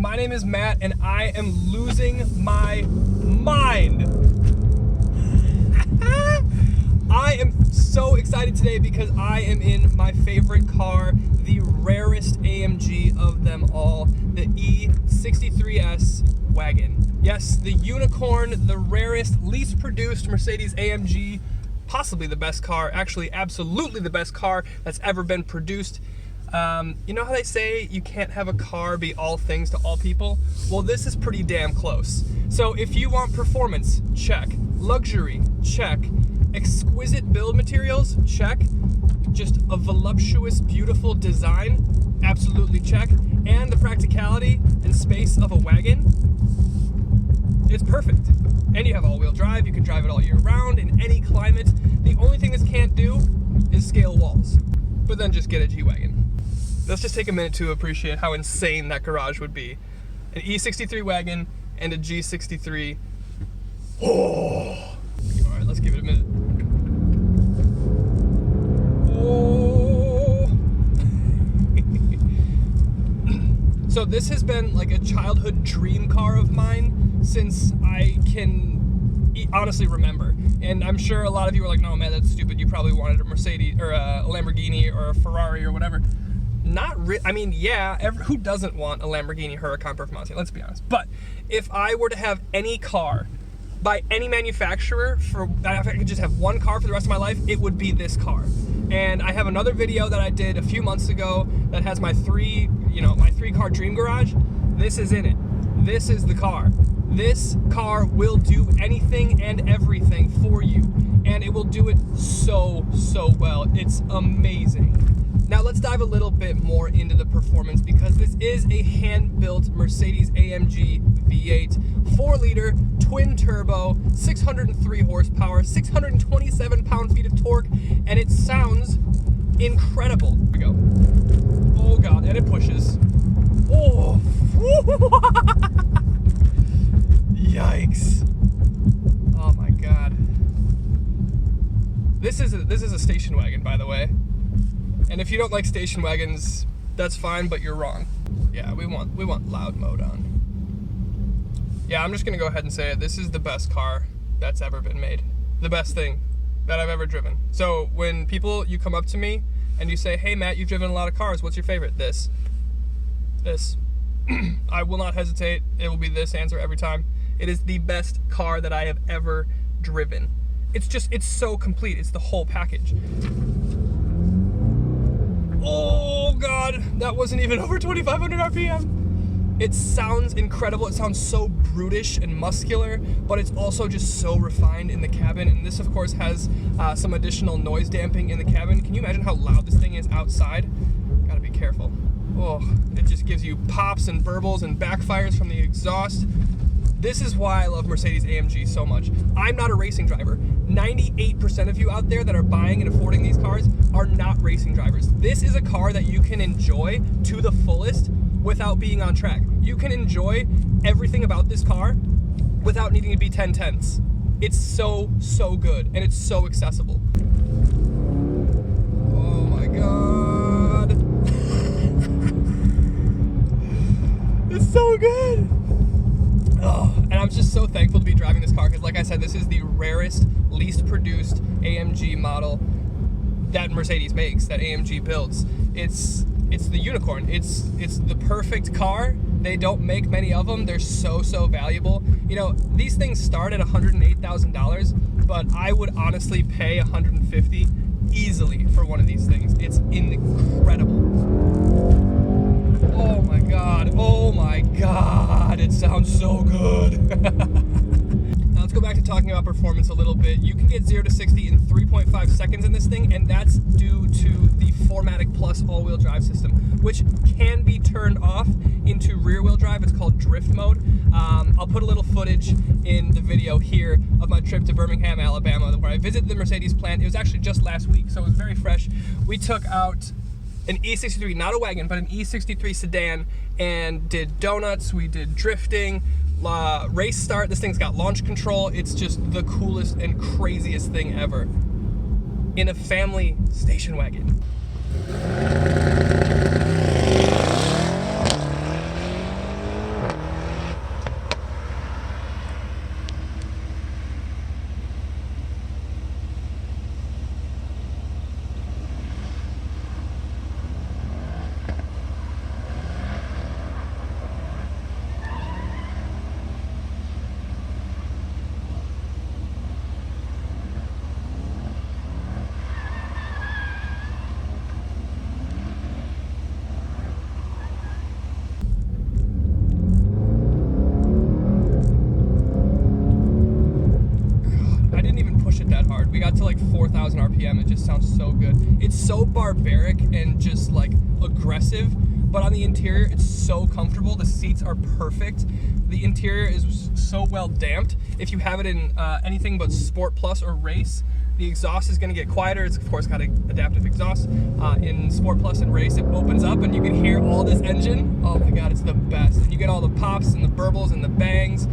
my name is Matt and I am losing my mind. I am so excited today because I am in my favorite car, the rarest AMG of them all, the E63 Wagon. Yes, the unicorn, the rarest, least produced Mercedes AMG, possibly the best car, actually absolutely the best car that's ever been produced. You know how they say you can't have a car be all things to all people? Well, this is pretty damn close. So if you want performance, check. Luxury, check. Exquisite build materials, check. Just a voluptuous, beautiful design, absolutely check. And the practicality and space of a wagon, it's perfect. And you have all-wheel drive, you can drive it all year round in any climate. The only thing this can't do is scale walls. But then just get a G-Wagon. Let's just take a minute to appreciate how insane that garage would be. An E63 wagon and a G63. Oh! Alright, let's give it a minute. Oh! So this has been like a childhood dream car of mine since I can honestly remember. And I'm sure a lot of you are like, no man, that's stupid. You probably wanted a Mercedes or a Lamborghini or a Ferrari or whatever. I mean, yeah, who doesn't want a Lamborghini Huracan Performance? Let's be honest. But if I were to have any car by any manufacturer, if I could just have one car for the rest of my life, it would be this car. And I have another video that I did a few months ago that has my three car dream garage. This is in it. This is the car. This car will do anything and everything for you. And it will do it so well. It's amazing. Now let's dive a little bit more into the performance because this is a hand-built Mercedes AMG V8, 4-liter, twin-turbo, 603 horsepower, 627 pound-feet of torque, and it sounds incredible. Here we go. Oh God, and it pushes. Oh, yikes! Oh my God. This is a station wagon, by the way. And if you don't like station wagons, that's fine, but you're wrong. Yeah, we want loud mode on. Yeah, I'm just gonna go ahead and say it. This is the best car that's ever been made. The best thing that I've ever driven. So when you come up to me and you say, hey Matt, you've driven a lot of cars, what's your favorite? This. I will not hesitate. It will be this answer every time. It is the best car that I have ever driven. It's so complete. It's the whole package. Oh God, that wasn't even over 2,500 RPM. It sounds incredible. It sounds so brutish and muscular, but it's also just so refined in the cabin. And this, of course, has some additional noise damping in the cabin. Can you imagine how loud this thing is outside? Gotta be careful. Oh, it just gives you pops and burbles and backfires from the exhaust. This is why I love Mercedes AMG so much. I'm not a racing driver. 98% of you out there that are buying and affording these cars are not racing drivers. This is a car that you can enjoy to the fullest without being on track. You can enjoy everything about this car without needing to be 10/10ths. It's so good, and it's so accessible. Oh my God. It's so good. Oh, and I'm just so thankful to be driving this car because, like I said, this is the rarest, least produced AMG model that Mercedes makes, that AMG builds. It's the unicorn. It's the perfect car. They don't make many of them. They're so valuable. You know, these things start at $108,000, but I would honestly pay $150,000 easily for one of these things. It's incredible. Oh my God, oh my God, it sounds so good. Now let's go back to talking about performance a little bit. You can get 0 to 60 in 3.5 seconds in this thing, and that's due to the 4MATIC Plus all-wheel drive system, which can be turned off into rear-wheel drive. It's called drift mode. I'll put a little footage in the video here of my trip to Birmingham, Alabama, where I visited the Mercedes plant. It was actually just last week, so it was very fresh. We took out an E63, not a wagon, but an E63 sedan, and did donuts, we did drifting, race start. This thing's got launch control. It's just the coolest and craziest thing ever in a family station wagon. we got to like 4,000 RPM. It just sounds so good. It's so barbaric and just like aggressive, but on the interior, it's so comfortable. The seats are perfect. The interior is so well damped. If you have it in anything but Sport Plus or Race, the exhaust is going to get quieter. It's of course got an adaptive exhaust. In Sport Plus and Race, it opens up and you can hear all this engine. Oh my God, it's the best. And you get all the pops and the burbles and the bangs.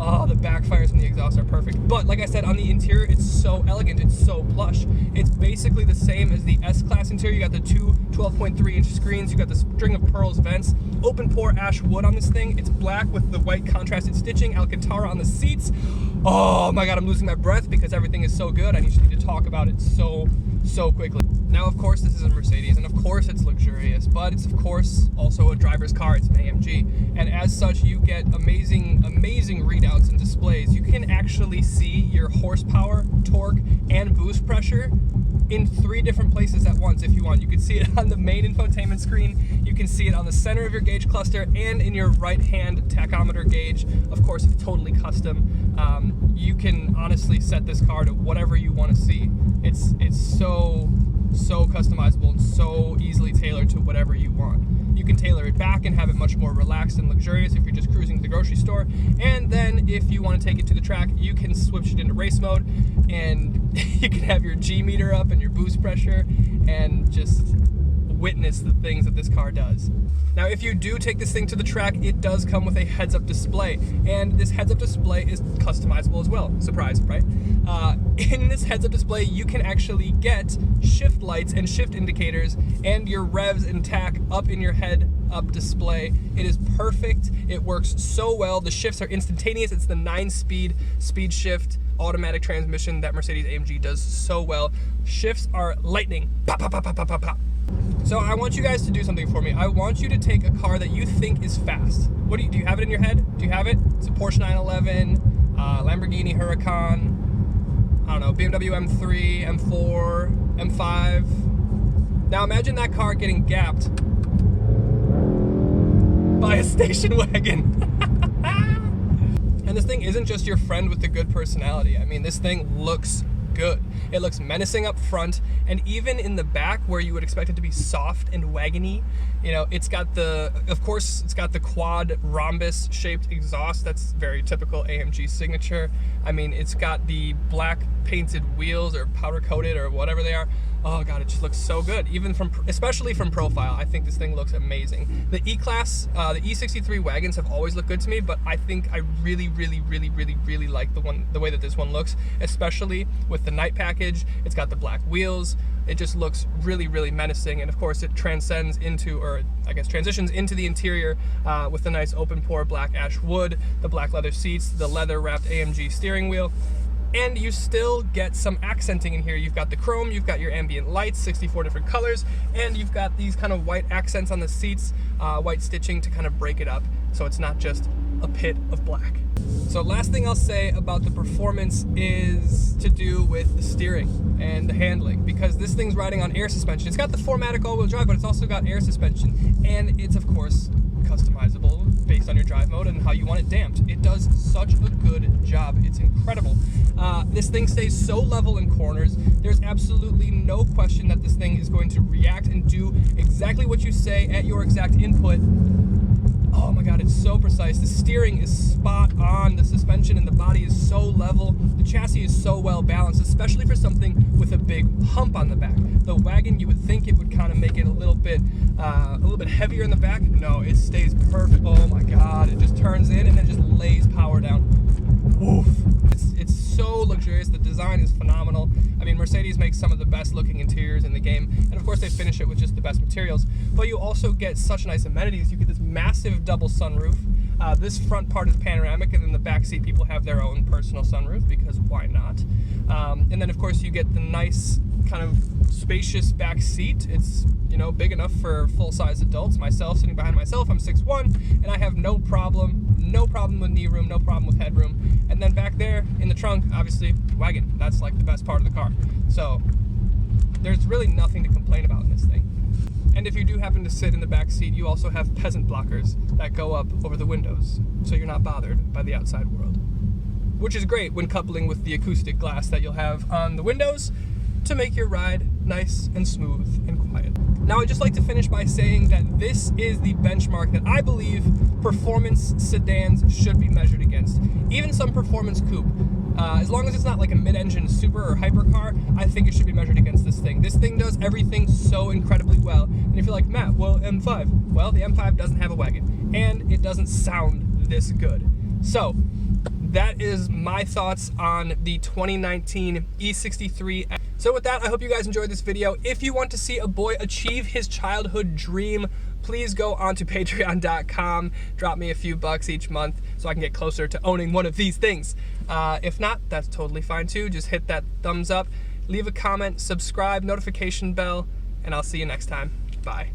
Oh, the backfires and the exhaust are perfect. But like I said, on the interior, it's so elegant. It's so plush. It's basically the same as the S-Class interior. You got the two 12.3-inch screens. You got the string of pearls vents. Open pore ash wood on this thing. It's black with the white contrasted stitching. Alcantara on the seats. Oh my God, I'm losing my breath because everything is so good. I just need to talk about it so quickly. Now, of course, this is a Mercedes, and of course it's luxurious, but it's of course also a driver's car. It's an AMG, and as such, you get amazing readouts and displays. You can actually see your horsepower, torque, and boost pressure in 3 different places at once if you want. You can see it on the main infotainment screen, you can see it on the center of your gauge cluster, and in your right-hand tachometer gauge. Of course, it's totally custom. You can honestly set this car to whatever you want to see. It's so customizable and so easily tailored to whatever you want. You can tailor it back and have it much more relaxed and luxurious if you're just cruising to the grocery store. And then if you want to take it to the track, you can switch it into race mode, and you can have your G meter up and your boost pressure and just witness the things that this car does. Now, if you do take this thing to the track, it does come with a heads-up display, and this heads-up display is customizable as well. Surprise, right? In this heads-up display, you can actually get shift lights and shift indicators and your revs and tach up in your head-up display. It is perfect. It works so well. The shifts are instantaneous. It's the 9-speed speed shift automatic transmission that Mercedes AMG does so well. Shifts are lightning. Pop, pop, pop, pop, pop, pop, pop. So I want you guys to do something for me. I want you to take a car that you think is fast. What do you have it in your head? Do you have it? It's a Porsche 911, Lamborghini Huracan, I don't know, BMW M3, M4, M5. Now imagine that car getting gapped by a station wagon. And this thing isn't just your friend with the good personality. I mean, this thing looks good. It looks menacing up front, and even in the back where you would expect it to be soft and wagony, you know, it's got the, of course, it's got the quad rhombus shaped exhaust. That's very typical AMG signature. I mean, it's got the black painted wheels or powder coated or whatever they are. Oh God, it just looks so good. Even from, especially from profile, I think this thing looks amazing. The E-Class, the E63 wagons have always looked good to me, but I think I really like the way that this one looks, especially with the night package. It's got the black wheels. It just looks really menacing, and of course it transcends into, or I guess transitions into the interior with the nice open pore black ash wood, the black leather seats, the leather wrapped AMG steering wheel. And you still get some accenting in here. You've got the chrome, you've got your ambient lights, 64 different colors, and you've got these kind of white accents on the seats, white stitching to kind of break it up so it's not just a pit of black. So last thing I'll say about the performance is to do with the steering and the handling, because this thing's riding on air suspension. It's got the 4MATIC all-wheel drive, but it's also got air suspension, and it's of course customizable based on your drive mode and how you want it damped. It does such a good job. It's incredible. This thing stays so level in corners. There's absolutely no question that this thing is going to react and do exactly what you say at your exact input. Oh my God, it's so precise. The steering is spot on. The suspension and the body is so level. The chassis is so well balanced, especially for something with a big hump on the back. The wagon, you would think it would kind of make it a little bit heavier in the back. No, it stays perfect. Oh my God, it just turns in and then just lays power down. Oof. It's so luxurious. The design is phenomenal. I mean, Mercedes makes some of the best looking interiors in the game, and of course they finish it with just the best materials, but you also get such nice amenities. You get this massive double sunroof. This front part is panoramic, and then the back seat people have their own personal sunroof, because why not? And then of course you get the nice kind of spacious back seat. It's, you know, big enough for full-size adults. Myself, sitting behind myself, I'm 6'1", and I have no problem with knee room, no problem with headroom. And then back there in the trunk, obviously, wagon. That's like the best part of the car. So there's really nothing to complain about in this thing. And if you do happen to sit in the back seat, you also have peasant blockers that go up over the windows, so you're not bothered by the outside world. which is great when coupling with the acoustic glass that you'll have on the windows to make your ride nice and smooth and quiet. Now, I'd just like to finish by saying that this is the benchmark that I believe performance sedans should be measured against. Even some performance coupe. As long as it's not like a mid-engine super or hypercar, I think it should be measured against this thing. This thing does everything so incredibly well. And if you're like, Matt, well, M5. Well, the M5 doesn't have a wagon, and it doesn't sound this good. So, that is my thoughts on the 2019 E63. So with that, I hope you guys enjoyed this video. If you want to see a boy achieve his childhood dream, please go onto patreon.com, drop me a few bucks each month so I can get closer to owning one of these things. If not, that's totally fine too. Just hit that thumbs up, leave a comment, subscribe, notification bell, and I'll see you next time. Bye.